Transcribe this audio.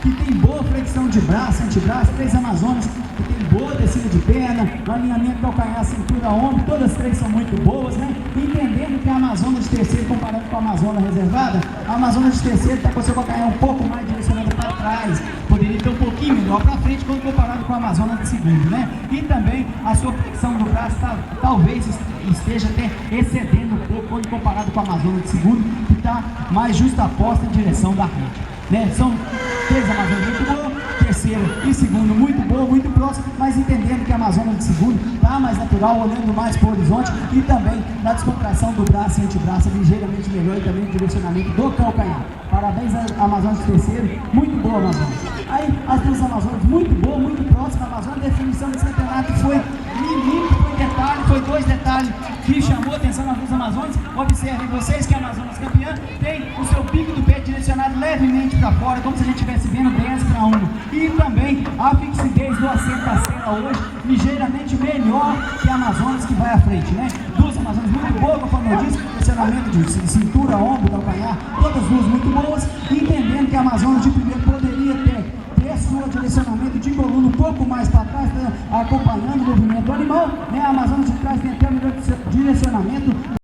que tem boa flexão de braço, antebraço, 3 Amazonas que tem boa descida de perna, alinhamento calcanhar, cintura, ombro, todas as 3 são muito boas, né? Entendendo que a Amazonas de terceiro, comparando com a Amazonas reservada, a Amazonas de terceiro está com o seu calcanhar um pouco mais direcionado para trás, poderia ter um pouquinho melhor para frente quando comparado com a Amazonas de segundo, né? E também a sua flexão do braço talvez esteja até excedendo um pouco quando comparado com a Amazonas de segundo, que está mais justaposta em direção da frente, né? São 3 Amazonas muito boas, terceiro e segundo muito boa, muito próximo, mas entendendo que a Amazonas de segundo está mais natural, olhando mais para o horizonte e também na descontração do braço e antebraço ligeiramente melhor e também no direcionamento do calcanhar. Parabéns à Amazonas de terceiro, muito boa Amazonas. Aí as 2 Amazonas muito boa, muito próxima. A Amazonas, a definição desse campeonato foi milímetro, foi detalhe, foi 2 detalhes que chamou a atenção nas 2 Amazonas. Observem vocês que a Amazonas campeã tem o seu pico do pé direcionado levemente para fora, como se a gente estivesse vendo 10 para 1. E também a fixidez do assento da cena hoje, ligeiramente melhor que a Amazonas que vai à frente, né? 2 Amazonas muito boas, como eu disse, direcionamento de cintura, ombro, calcanhar, todas 2 muito boas, entendendo que a Amazonas de primeiro poderia ter seu direcionamento de coluna um pouco mais para trás, acompanhando o movimento do animal, né? A Amazonas de trás tem até o melhor direcionamento